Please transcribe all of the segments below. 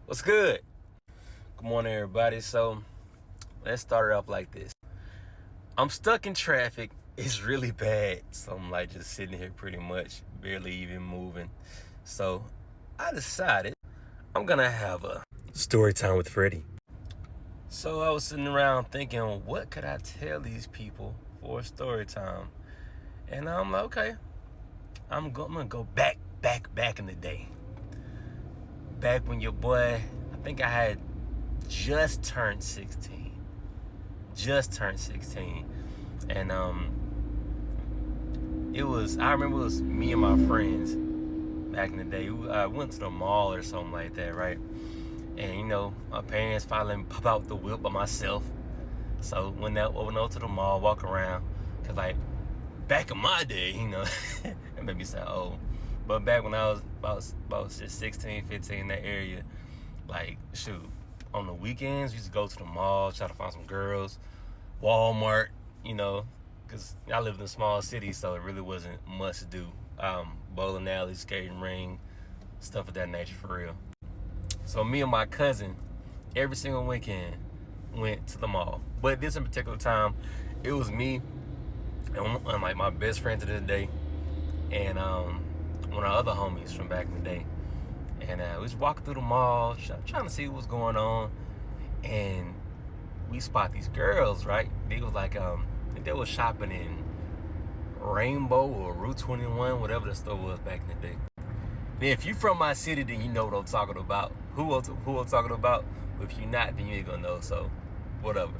What's good? Good morning, everybody. So let's start it off like this. I'm stuck in traffic. It's really bad. So I'm like just sitting here pretty much, barely even moving. So I decided I'm gonna have a story time with Freddie. So I was sitting around thinking, what could I tell these people for a story time? And I'm like, okay, I'm gonna go back in the day. Back when your boy, I think I had just turned 16. And I remember it was me and my friends back in the day. I went to the mall or something like that, right? And my parents finally let me pop out the whip by myself. So went out to the mall, walk around. Cause like back in my day, it made me sound old. But back when I was about just 16, 15 in that area, like shoot, on the weekends we used to go to the mall, try to find some girls, Walmart, because I lived in a small city, so it really wasn't much to do. Bowling alley, skating ring, stuff of that nature for real. So me and my cousin, every single weekend, went to the mall. But this in particular time, it was me and like my best friend to this day, and one of our other homies from back in the day. And we was walking through the mall, trying to see what was going on, and we spot these girls, right? They was like, they was shopping in Rainbow or Route 21, whatever the store was back in the day. Now, if you from my city, then you know what I'm talking about. Who I'm talking about? If you not, then you ain't gonna know. So, whatever.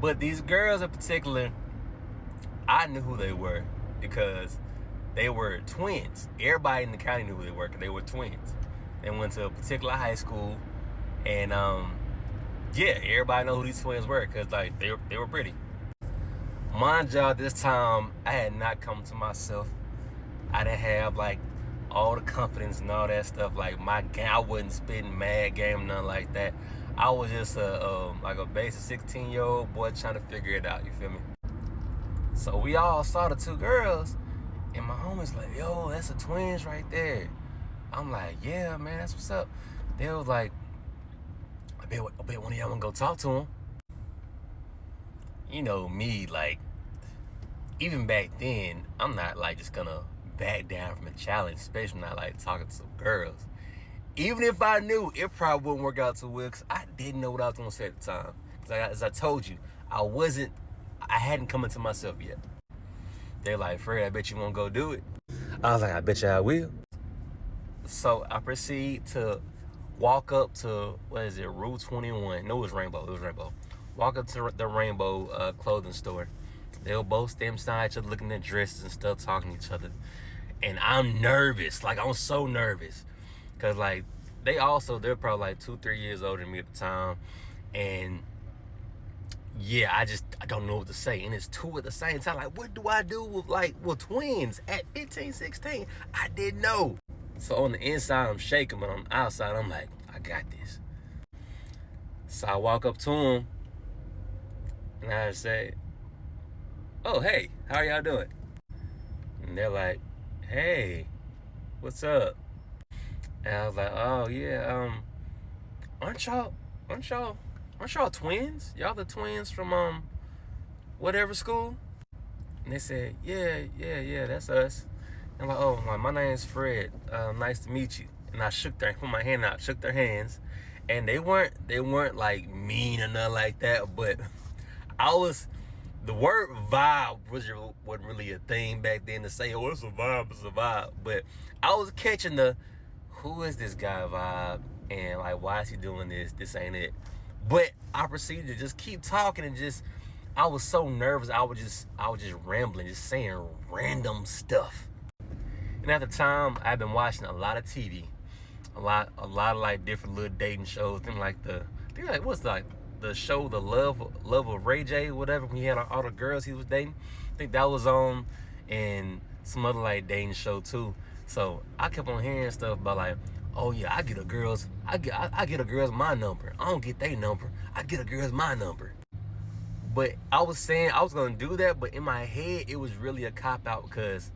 But these girls in particular, I knew who they were because they were twins. Everybody in the county knew who they were because they were twins. They went to a particular high school, and yeah, everybody know who these twins were because like they were pretty. Mind y'all, this time I had not come to myself. I didn't have like all the confidence and all that stuff. Like my game, I wasn't spitting mad game, nothing like that. I was just like a basic 16-year-old boy trying to figure it out. You feel me? So we all saw the two girls, and my homie's like, "Yo, that's the twins right there." I'm like, "Yeah, man, that's what's up." They was like, I bet one of y'all wanna go talk to him. You know me, like, even back then, I'm not like just gonna back down from a challenge, especially not like talking to some girls. Even if I knew, it probably wouldn't work out too well because I didn't know what I was gonna say at the time. Because as I told you, I hadn't come into myself yet. They're like, "Fred, I bet you won't go do it." I was like, "I bet you I will." So I proceed to walk up to, what is it, Route 21. No, it was Rainbow. Walk up to the Rainbow clothing store. They were both standing beside each other, looking at dresses and stuff, talking to each other. And I'm nervous. Like, I'm so nervous. Because, like, they're probably like 2-3 years older than me at the time. And, yeah, I don't know what to say. And it's two at the same time. Like, what do I do with twins at 15, 16? I didn't know. So on the inside, I'm shaking, but on the outside, I'm like, I got this. So I walk up to him, and I say, "Oh, hey, how are y'all doing?" And they're like, "Hey, what's up?" And I was like, "Oh, yeah, aren't y'all twins? Y'all the twins from, whatever school?" And they said, yeah, that's us. And I'm like, "Oh, my name's Fred. Nice to meet you." And I put my hand out, shook their hands, and they weren't like mean or nothing like that. But the word vibe wasn't really a thing back then to say, "Oh, it's a vibe." But I was catching who is this guy vibe, and like, why is he doing this? This ain't it. But I proceeded to just keep talking and I was so nervous. I was just rambling, just saying random stuff. And at the time, I've been watching a lot of TV, a lot of like different little dating shows. What's like the show, The Love of Ray J, whatever. When he had all the girls he was dating, I think that was on, and some other like dating show too. So I kept on hearing stuff about like, "Oh yeah, I get a girl's my number. I don't get their number. I get a girl's my number." But I was saying I was gonna do that, but in my head it was really a cop out because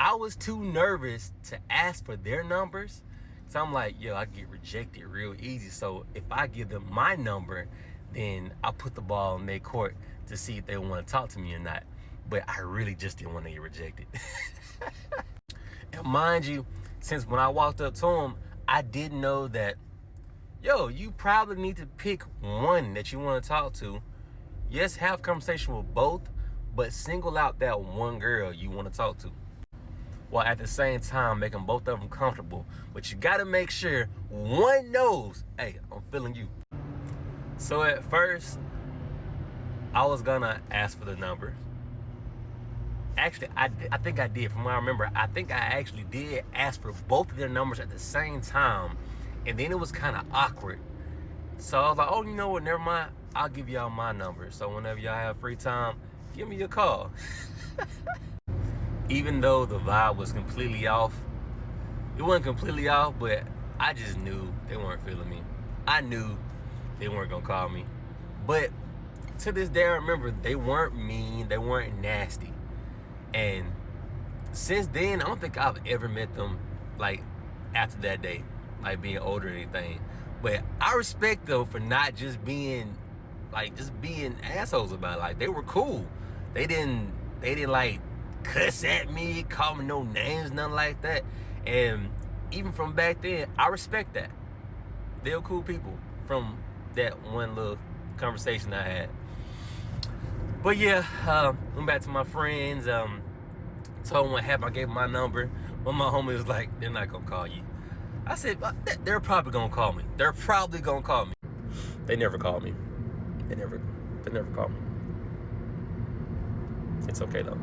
I was too nervous to ask for their numbers So I'm like, yo, I get rejected real easy. So if I give them my number, then I'll put the ball in their court to see if they want to talk to me or not. But I really just didn't want to get rejected. And mind you, since when I walked up to him, I didn't know that, yo, you probably need to pick one that you want to talk to. Yes, have conversation with both, but single out that one girl you want to talk to, while at the same time making both of them comfortable. But you gotta make sure one knows, hey, I'm feeling you. So at first, I was gonna ask for the numbers. Actually, I think I did. From what I remember, I think I actually did ask for both of their numbers at the same time. And then it was kind of awkward. So I was like, oh, you know what, never mind. I'll give y'all my number. So whenever y'all have free time, give me a call. Even though the vibe was completely off, it wasn't completely off, but I just knew they weren't feeling me. I knew they weren't gonna call me. But to this day, I remember they weren't mean, they weren't nasty. And since then, I don't think I've ever met them like after that day, like being older or anything. But I respect them for not just being assholes about it. Like, they were cool. They didn't like cuss at me, call me no names, nothing like that. And even from back then, I respect that. They were cool people from that one little conversation I had. But yeah, went back to my friends, told them what happened. I gave them my number. But my homie was like, they're not gonna call you. I said, they're probably gonna call me. They're probably gonna call me. They never called me. They never called me. It's okay though.